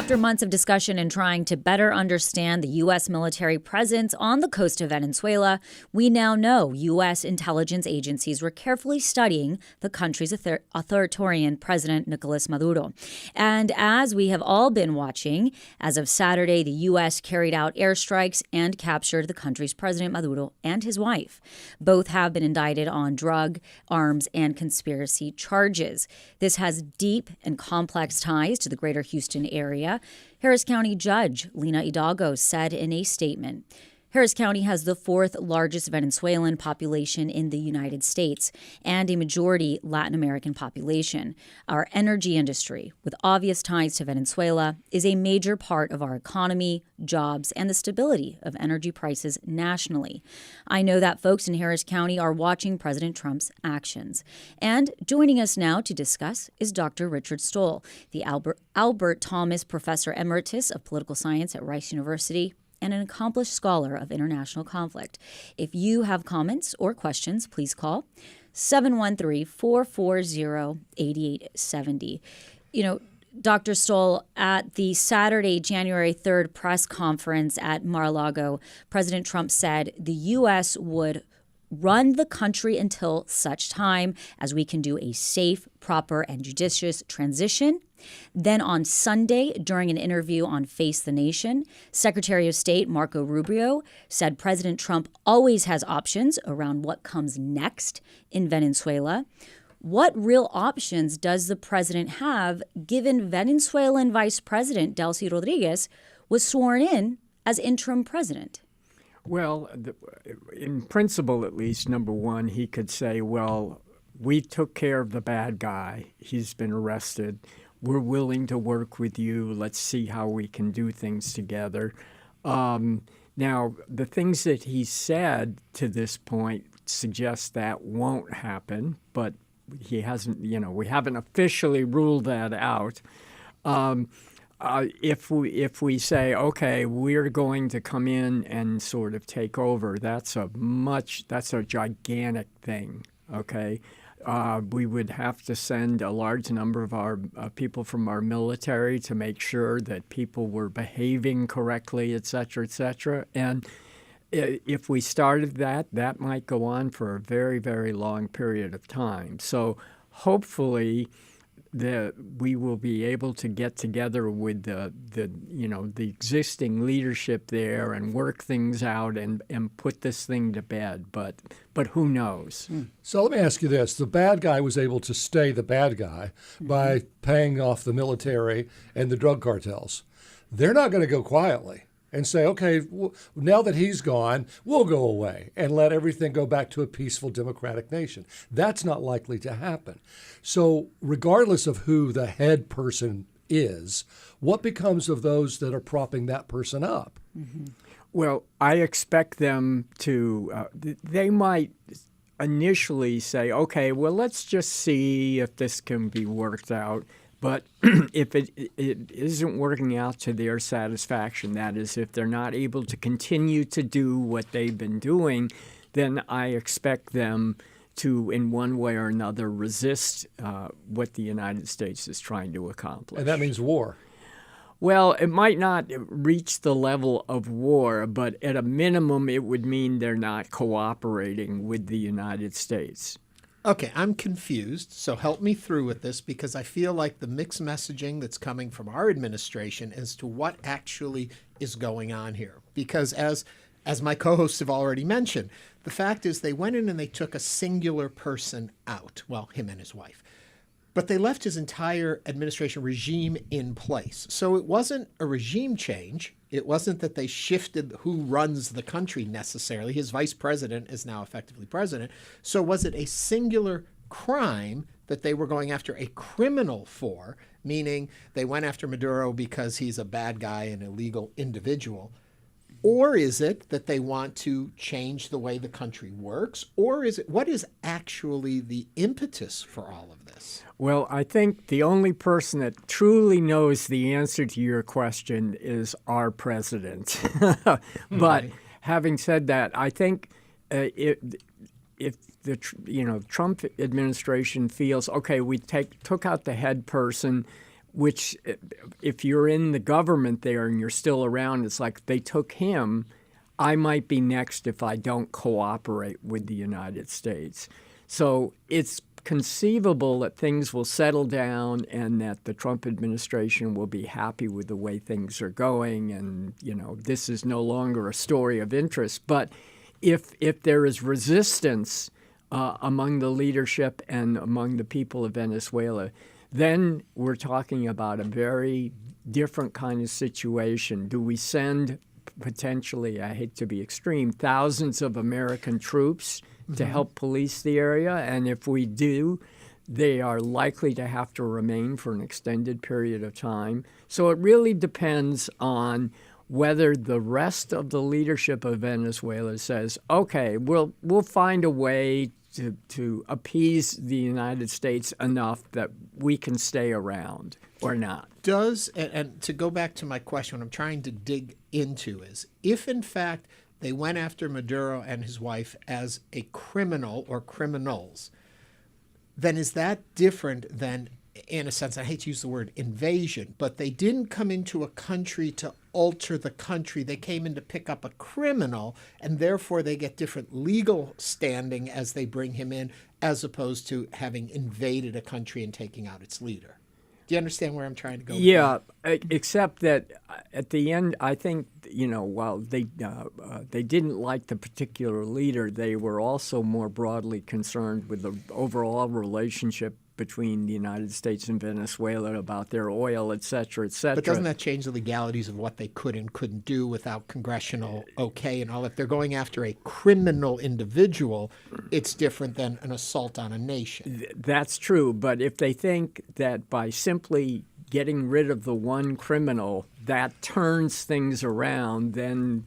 After months of discussion and trying to better understand the U.S. military presence on the coast of Venezuela, we now know U.S. intelligence agencies were carefully studying the country's authoritarian President Nicolás Maduro. And as we have all been watching, as of Saturday, the U.S. carried out airstrikes and captured the country's President Maduro and his wife. Both have been indicted on drug, arms, and conspiracy charges. This has deep and complex ties to the greater Houston area. Harris County Judge Lina Hidalgo said in a statement, Harris County has the fourth largest Venezuelan population in the United States and a majority Latin American population. Our energy industry, with obvious ties to Venezuela, is a major part of our economy, jobs, and the stability of energy prices nationally. I know that folks in Harris County are watching President Trump's actions. And joining us now to discuss is Dr. Richard Stoll, the Albert Thomas Professor Emeritus of Political Science at Rice University and an accomplished scholar of international conflict. If you have comments or questions, please call 713-440-8870. Dr. Stoll, at the Saturday, January 3rd press conference at Mar-a-Lago, President Trump said the U.S. would run the country until such time as we can do a safe, proper, and judicious transition. Then on Sunday, during an interview on Face the Nation, Secretary of State Marco Rubio said President Trump always has options around what comes next in Venezuela. What real options does the president have, given Venezuelan Vice President Delcy Rodriguez was sworn in as interim president? Well, in principle, at least, number one, he could say, well, we took care of the bad guy. He's been arrested. We're willing to work with you. Let's see how we can do things together. Now, the things that he said to this point suggest that won't happen, but he hasn't, we haven't officially ruled that out. If we say, okay, we're going to come in and sort of take over, that's a gigantic thing, okay? We would have to send a large number of our people from our military to make sure that people were behaving correctly, et cetera, et cetera. And if we started that might go on for a very, very long period of time. So hopefully we will be able to get together with the existing leadership there and work things out and put this thing to bed. But who knows? So let me ask you this. The bad guy was able to stay the bad guy by paying off the military and the drug cartels. They're not going to go quietly and say, okay, now that he's gone, we'll go away and let everything go back to a peaceful democratic nation. That's not likely to happen. So regardless of who the head person is, what becomes of those that are propping that person up? Mm-hmm. Well, I expect them to, they might initially say, okay, well, let's just see if this can be worked out. But if it isn't working out to their satisfaction, that is, if they're not able to continue to do what they've been doing, then I expect them to, in one way or another, resist what the United States is trying to accomplish. And that means war. Well, it might not reach the level of war, but at a minimum, it would mean they're not cooperating with the United States. Okay, I'm confused, so help me through with this, because I feel like the mixed messaging that's coming from our administration as to what actually is going on here. Because as my co-hosts have already mentioned, the fact is they went in and they took a singular person out, well, him and his wife. But they left his entire administration regime in place. So it wasn't a regime change. It wasn't that they shifted who runs the country necessarily. His vice president is now effectively president. So was it a singular crime that they were going after a criminal for, meaning they went after Maduro because he's a bad guy, an illegal individual? Or is it that they want to change the way the country works? Or is it, what is actually the impetus for all of this? Well, I think the only person that truly knows the answer to your question is our president. But having said that, I think if the Trump administration feels, okay, we took out the head person, which if you're in the government there and you're still around, it's like they took him. I might be next if I don't cooperate with the United States. So it's conceivable that things will settle down and that the Trump administration will be happy with the way things are going. And, this is no longer a story of interest. But if there is resistance among the leadership and among the people of Venezuela, then we're talking about a very different kind of situation. Do we send potentially, I hate to be extreme, thousands of American troops to help police the area? And if we do, they are likely to have to remain for an extended period of time. So it really depends on whether the rest of the leadership of Venezuela says, okay, we'll find a way to appease the United States enough that we can stay around or not. And to go back to my question, what I'm trying to dig into is, if in fact they went after Maduro and his wife as a criminal or criminals, then is that different than, in a sense, I hate to use the word invasion, but they didn't come into a country to alter the country. They came in to pick up a criminal, and therefore they get different legal standing as they bring him in, as opposed to having invaded a country and taking out its leader. Do you understand where I'm trying to go? Yeah, except that at the end, I think, while they didn't like the particular leader, they were also more broadly concerned with the overall relationship between the United States and Venezuela about their oil, et cetera, et cetera. But doesn't that change the legalities of what they could and couldn't do without congressional okay and all? If they're going after a criminal individual, it's different than an assault on a nation. That's true. But if they think that by simply getting rid of the one criminal, that turns things around, then,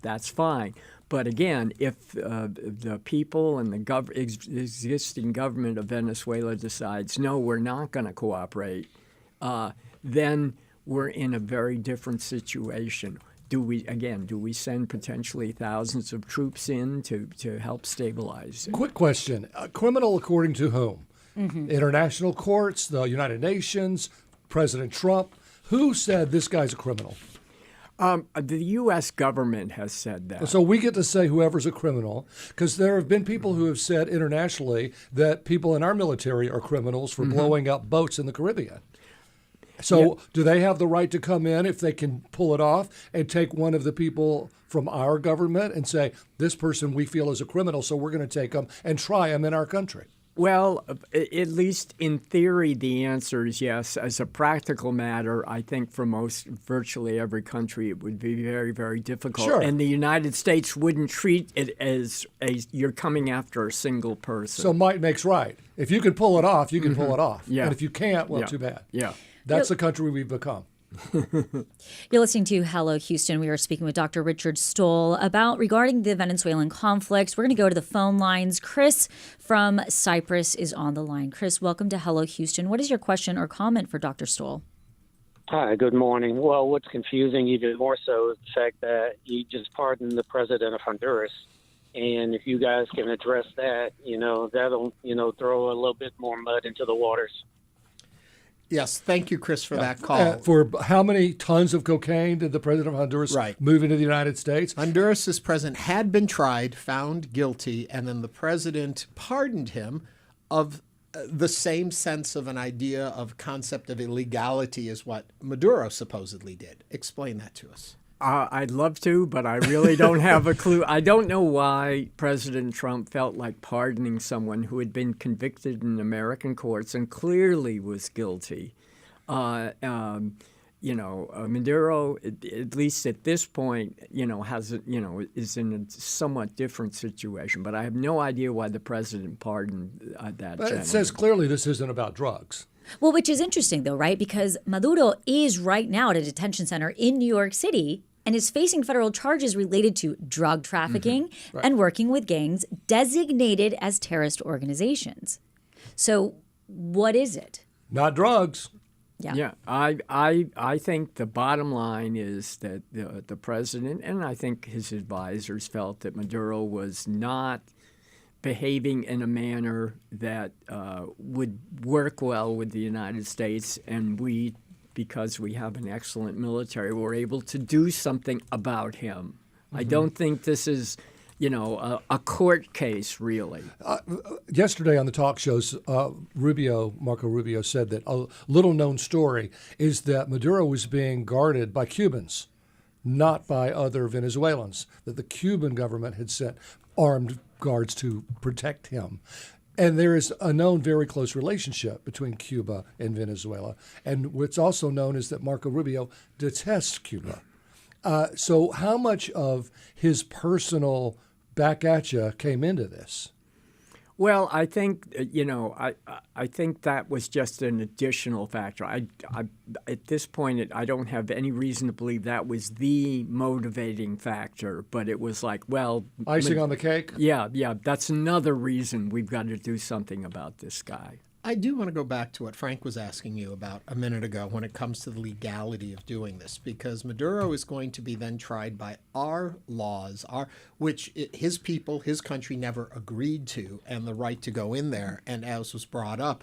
that's fine. But again, if the people and the existing government of Venezuela decides, no, we're not going to cooperate, then we're in a very different situation. Do we send potentially thousands of troops in to help stabilize it? Quick question. A criminal according to whom? International courts, the United Nations, President Trump. Who said this guy's a criminal? The U.S. government has said that. So we get to say whoever's a criminal, because there have been people who have said internationally that people in our military are criminals for blowing up boats in the Caribbean. So do they have the right to come in if they can pull it off and take one of the people from our government and say, this person we feel is a criminal, so we're going to take them and try them in our country? Well, at least in theory, the answer is yes. As a practical matter, I think for virtually every country, it would be very, very difficult. Sure. And the United States wouldn't treat it as you're coming after a single person. So might makes right. If you can pull it off, you can pull it off. Yeah. And if you can't, well, Yeah. too bad. Yeah. That's the country we've become. You're listening to Hello Houston. We are speaking with Dr. Richard Stoll regarding the Venezuelan conflict. We're going to go to the phone lines. Chris from Cyprus is on the line. Chris, welcome to Hello Houston. What is your question or comment for Dr. Stoll? Hi, good morning. Well, what's confusing even more so is the fact that he just pardoned the president of Honduras. And if you guys can address that, that'll, throw a little bit more mud into the waters. Yes, thank you, Chris, for that call. For how many tons of cocaine did the president of Honduras move into the United States? Honduras' president had been tried, found guilty, and then the president pardoned him of the same sense of an idea of concept of illegality as what Maduro supposedly did. Explain that to us. I'd love to, but I really don't have a clue. I don't know why President Trump felt like pardoning someone who had been convicted in American courts and clearly was guilty. Maduro, at least at this point, is in a somewhat different situation. But I have no idea why the president pardoned that But gentleman. it says clearly this isn't about drugs. Well, which is interesting, though, right? Because Maduro is right now at a detention center in New York City and is facing federal charges related to drug trafficking and working with gangs designated as terrorist organizations. So what is it? Not drugs. Yeah, I think the bottom line is that the president and I think his advisors felt that Maduro was not behaving in a manner that would work well with the United States, and we, because we have an excellent military, were able to do something about him. I don't think this is, a court case, really. Yesterday on the talk shows, Marco Rubio said that a little-known story is that Maduro was being guarded by Cubans, not by other Venezuelans, that the Cuban government had sent armed guards to protect him. And there is a known very close relationship between Cuba and Venezuela. And what's also known is that Marco Rubio detests Cuba. So how much of his personal back at you came into this? Well, I think, I think that was just an additional factor. At this point, I don't have any reason to believe that was the motivating factor, but it was like, well... Icing on the cake? Yeah, that's another reason we've got to do something about this guy. I do want to go back to what Frank was asking you about a minute ago when it comes to the legality of doing this, because Maduro is going to be then tried by our laws, which his people, his country never agreed to, and the right to go in there. And as was brought up,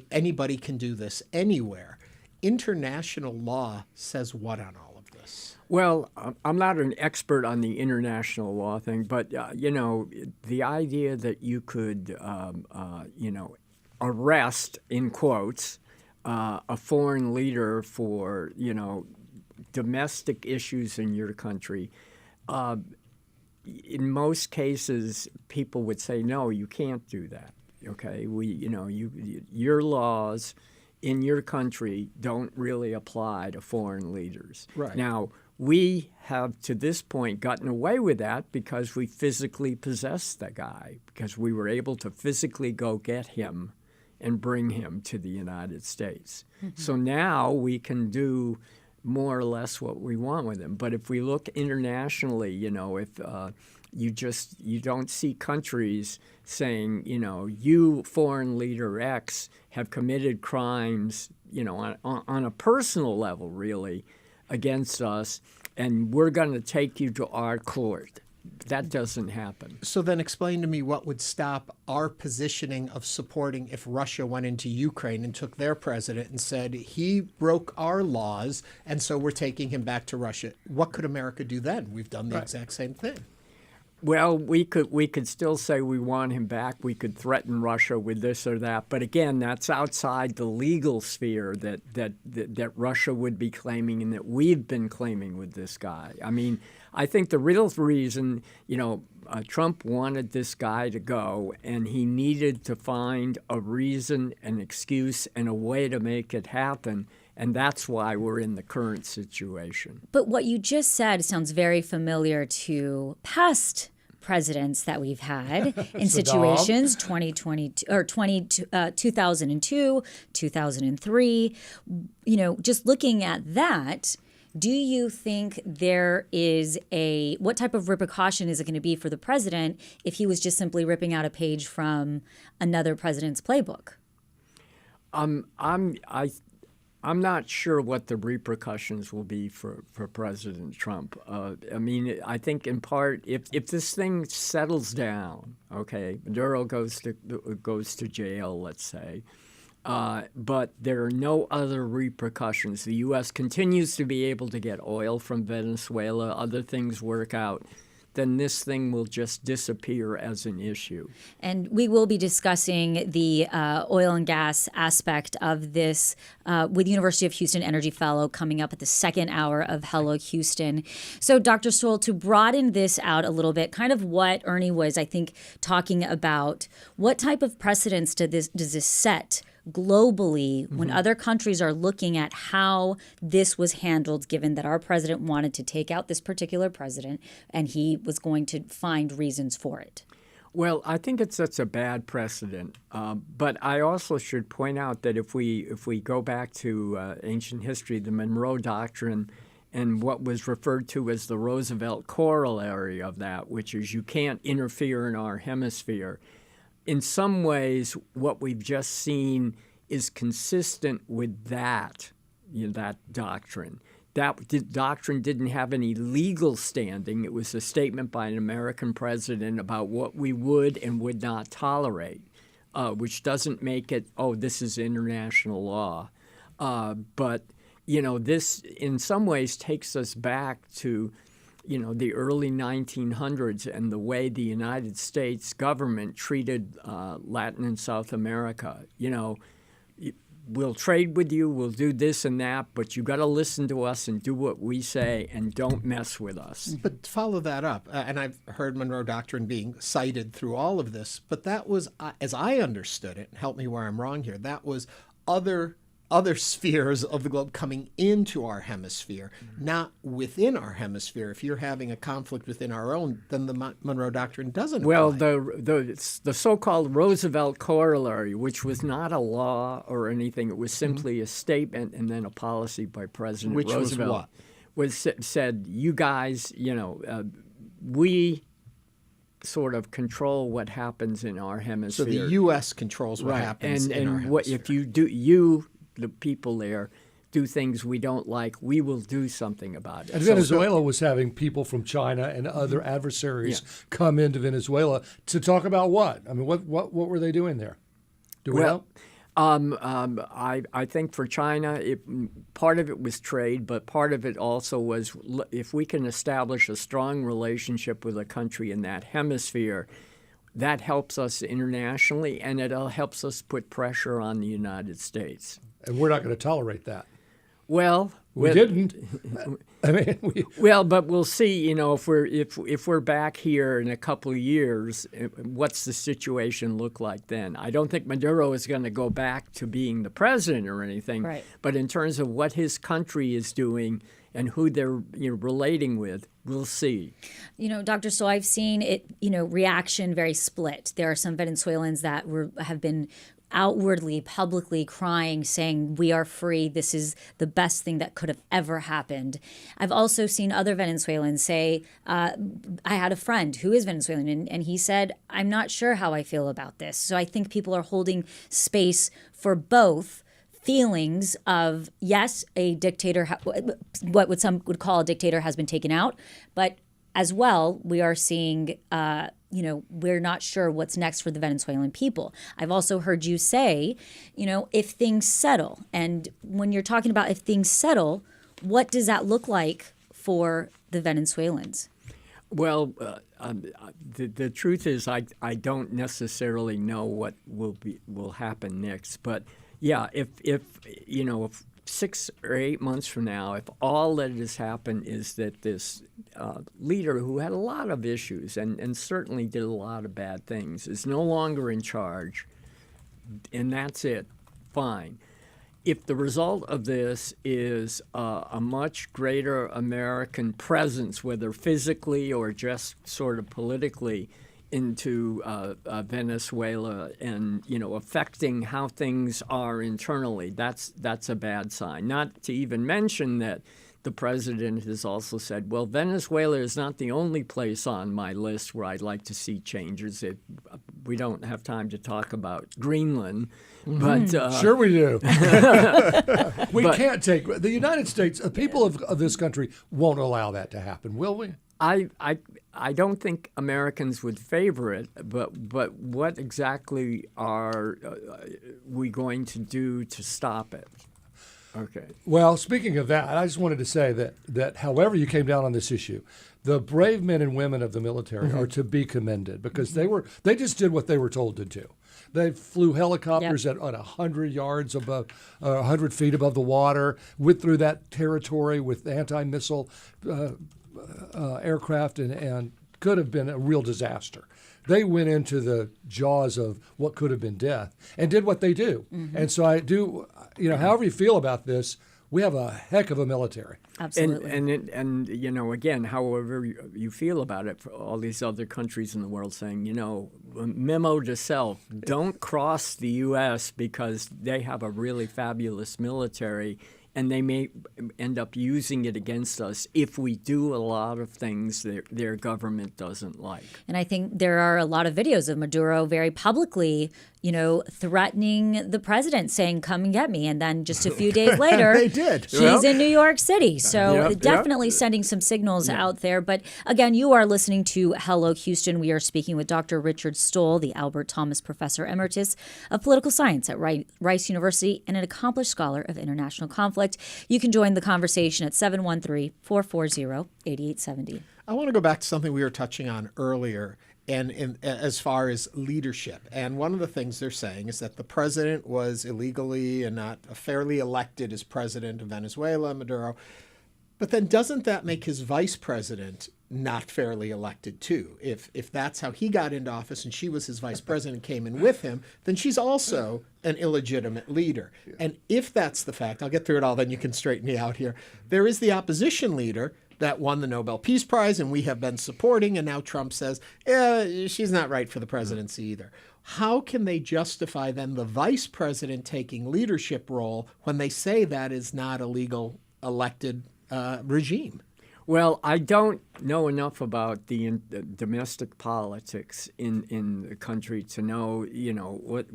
anybody can do this anywhere. International law says what on all of this? Well, I'm not an expert on the international law thing, but, the idea that you could, arrest, in quotes, a foreign leader for, domestic issues in your country. In most cases, people would say, no, you can't do that. Okay, your laws in your country don't really apply to foreign leaders. Right. Now, we have, to this point, gotten away with that because we physically possessed the guy, because we were able to physically go get him and bring him to the United States. So now we can do more or less what we want with him. But if we look internationally, if you don't see countries saying, you foreign leader X have committed crimes, on a personal level, really, against us, and we're going to take you to our court. That doesn't happen. So then explain to me what would stop our positioning of supporting if Russia went into Ukraine and took their president and said he broke our laws and so we're taking him back to Russia. What could America do then? We've done the exact same thing. Well, we could still say we want him back. We could threaten Russia with this or that. But again, that's outside the legal sphere that Russia would be claiming and that we've been claiming with this guy. I mean, I think the real reason, Trump wanted this guy to go, and he needed to find a reason, an excuse, and a way to make it happen. And that's why we're in the current situation. But what you just said sounds very familiar to past presidents that we've had in situations 2022 or 2002, 2003. Just looking at that, do you think there is what type of repercussion is it going to be for the president if he was just simply ripping out a page from another president's playbook? I'm not sure what the repercussions will be for President Trump. I think in part, if this thing settles down, okay, Maduro goes to jail, let's say, but there are no other repercussions. The U.S. continues to be able to get oil from Venezuela, other things work out, then this thing will just disappear as an issue. And we will be discussing the oil and gas aspect of this with University of Houston Energy Fellow coming up at the second hour of Hello Houston. So Dr. Stoll, to broaden this out a little bit, kind of what Ernie was, I think, talking about, what type of precedents does this set globally when other countries are looking at how this was handled, given that our president wanted to take out this particular president and he was going to find reasons for it? Well, I think it sets a bad precedent. But I also should point out that if we go back to ancient history, the Monroe Doctrine and what was referred to as the Roosevelt corollary of that, which is you can't interfere in our hemisphere, in some ways, what we've just seen is consistent with that doctrine. doctrine didn't have any legal standing. It was a statement by an American president about what we would and would not tolerate, which doesn't make it, this is international law. But, this in some ways takes us back to, the early 1900s and the way the United States government treated Latin and South America. We'll trade with you, we'll do this and that, but you got to listen to us and do what we say and don't mess with us. But to follow that up, and I've heard Monroe Doctrine being cited through all of this, but that was, as I understood it, help me where I'm wrong here, that was other spheres of the globe coming into our hemisphere, not within our hemisphere. If you're having a conflict within our own, then the Monroe Doctrine doesn't apply. Well, the so-called Roosevelt Corollary, which was not a law or anything, it was simply a statement and then a policy by President Roosevelt. Which was what? Said, you guys, we sort of control what happens in our hemisphere. So the U.S. controls what happens in our hemisphere. If you, the people there, do things we don't like, we will do something about it. And Venezuela was having people from China and other adversaries come into Venezuela to talk about what? I mean, what were they doing there? Do we know? I think for China, part of it was trade, but part of it also was if we can establish a strong relationship with a country in that hemisphere, that helps us internationally, and it helps us put pressure on the United States. And we're not going to tolerate that. Well, we didn't. I mean, but we'll see. If we're back here in a couple of years, what's the situation look like then? I don't think Maduro is going to go back to being the president or anything. Right. But in terms of what his country is doing and who they're relating with, we'll see. Dr. Stoll, I've seen it. Reaction very split. There are some Venezuelans that have been outwardly, publicly crying, saying, we are free. This is the best thing that could have ever happened. I've also seen other Venezuelans say, I had a friend who is Venezuelan, and he said, I'm not sure how I feel about this. So I think people are holding space for both feelings of, yes, a dictator, what some would call a dictator has been taken out, but as well, we are seeing, we're not sure what's next for the Venezuelan people. I've also heard you say, if things settle. And when you're talking about if things settle, what does that look like for the Venezuelans? Well, the truth is I don't necessarily know what will happen next. But yeah, if 6 or 8 months from now, if all that has happened is that this leader who had a lot of issues and certainly did a lot of bad things is no longer in charge, and that's it, fine. If the result of this is a much greater American presence, whether physically or just sort of politically, into Venezuela and affecting how things are internally, that's a bad sign. Not to even mention that the president has also said, well, Venezuela is not the only place on my list where I'd like to see changes. We don't have time to talk about Greenland, but sure we do. Can't take the United States. The people of this country won't allow that to happen, will we? I don't think Americans would favor it, but what exactly are we going to do to stop it? Okay. Well, speaking of that, I just wanted to say that however you came down on this issue, the brave men and women of the military are to be commended because they just did what they were told to do. They flew helicopters at 100 yards above, 100 feet above the water, went through that territory with anti-missile aircraft and could have been a real disaster. They went into the jaws of what could have been death and did what they do. Mm-hmm. And so I do, however you feel about this, we have a heck of a military. Absolutely. And again, however you feel about it, for all these other countries in the world saying, memo to self, don't cross the U.S. because they have a really fabulous military and they may end up using it against us if we do a lot of things that their government doesn't like. And I think there are a lot of videos of Maduro very publicly, threatening the president, saying, "Come and get me." And then just a few days later, They did. he's in New York City. So Yep, definitely sending some signals out there. But again, you are listening to Hello Houston. We are speaking with Dr. Richard Stoll, the Albert Thomas Professor Emeritus of Political Science at Rice University and an accomplished scholar of international conflict. You can join the conversation at 713-440-8870. I want to go back to something we were touching on earlier, and as far as leadership. And one of the things they're saying is that the president was illegally and not fairly elected as president of Venezuela, Maduro. But then doesn't that make his vice president not fairly elected too? If that's how he got into office and she was his vice president and came in with him, then she's also an illegitimate leader. And if that's the fact, I'll get through it all, then you can straighten me out here. There is the opposition leader that won the Nobel Peace Prize and we have been supporting, and now Trump says, she's not right for the presidency either. How can they justify then the vice president taking leadership role when they say that is not a legal elected regime? Well, I don't know enough about the domestic politics in the country to know, what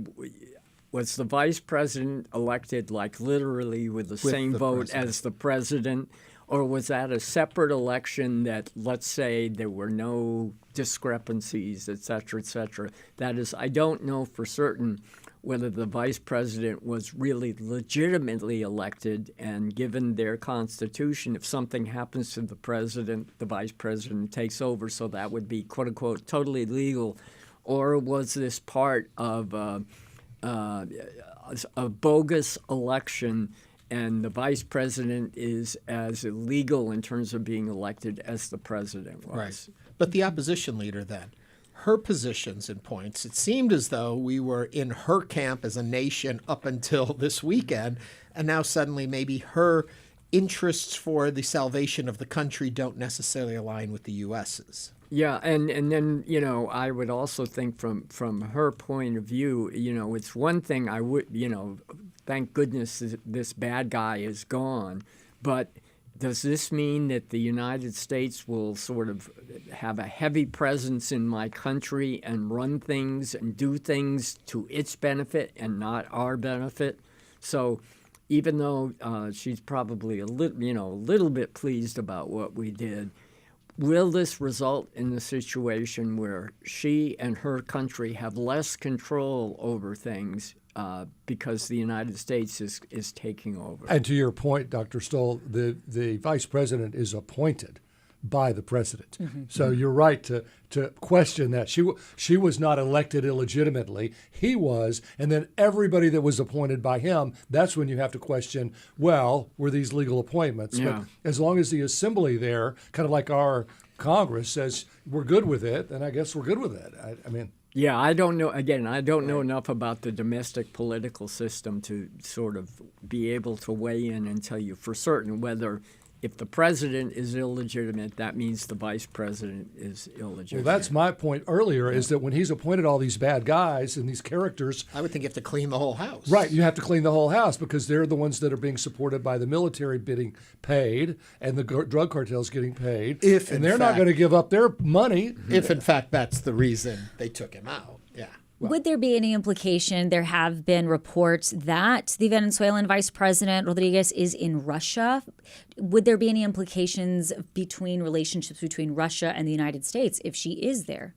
was the vice president elected like literally with the same vote as the president, or was that a separate election that, let's say, there were no discrepancies, et cetera, et cetera? That is, I don't know for certain whether the vice president was really legitimately elected, and given their constitution, if something happens to the president, the vice president takes over, so that would be, quote unquote, totally legal. Or was this part of a bogus election, and the vice president is as illegal in terms of being elected as the president was? Right. But the opposition leader then, her positions and points, it seemed as though we were in her camp as a nation up until this weekend, and now suddenly maybe her interests for the salvation of the country don't necessarily align with the U.S.'s. Yeah, and then, I would also think from her point of view, it's one thing I would, thank goodness this bad guy is gone, but does this mean that the United States will sort of have a heavy presence in my country and run things and do things to its benefit and not our benefit? So even though she's probably a little bit pleased about what we did, will this result in a situation where she and her country have less control over things because the United States is taking over? And to your point, Dr. Stoll, the vice president is appointed by the president. Mm-hmm. So you're right to question that. She was not elected illegitimately. He was, and then everybody that was appointed by him, that's when you have to question, well, were these legal appointments? Yeah. But as long as the assembly there, kind of like our Congress, says we're good with it, then I guess we're good with it. I mean... Yeah, I don't know. Again, I don't know enough about the domestic political system to sort of be able to weigh in and tell you for certain whether if the president is illegitimate, that means the vice president is illegitimate. Well, that's my point earlier, is that when he's appointed all these bad guys and these characters... I would think you have to clean the whole house. Right, you have to clean the whole house because they're the ones that are being supported by the military getting paid and the drug cartels getting paid. And they're not going to give up their money. If, in fact, that's the reason they took him out. Yeah. Well, would there be any implication? There have been reports that the Venezuelan Vice President Rodriguez is in Russia. Would there be any implications between relationships between Russia and the United States if she is there?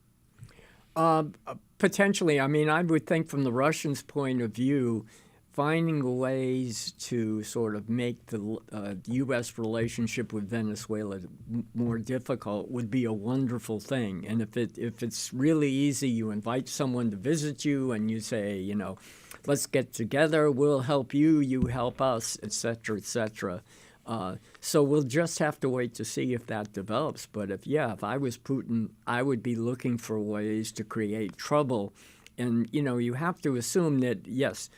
Potentially. I mean, I would think from the Russians' point of view, finding ways to sort of make the U.S. relationship with Venezuela more difficult would be a wonderful thing. And if it's really easy, you invite someone to visit you and you say, let's get together, we'll help you, you help us, et cetera, et cetera. So we'll just have to wait to see if that develops. But if I was Putin, I would be looking for ways to create trouble. And, you have to assume that, yes,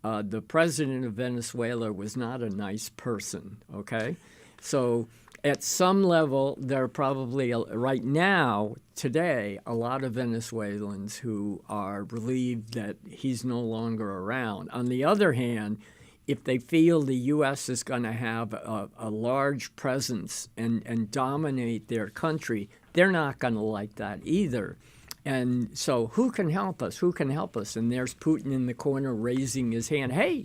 the president of Venezuela was not a nice person, okay? So at some level, there are probably, right now, today, a lot of Venezuelans who are relieved that he's no longer around. On the other hand, if they feel the U.S. is going to have a large presence and dominate their country, they're not going to like that either. And so who can help us? Who can help us? And there's Putin in the corner raising his hand. Hey,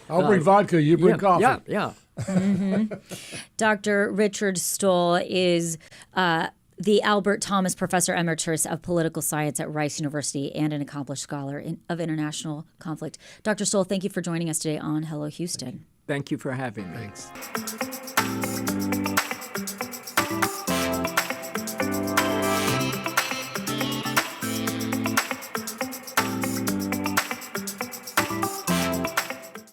I'll bring vodka, you bring coffee. Yeah. Dr. Richard Stoll is the Albert Thomas Professor Emeritus of Political Science at Rice University and an accomplished scholar of international conflict. Dr. Stoll, thank you for joining us today on Hello Houston. Thank you for having me. Thanks.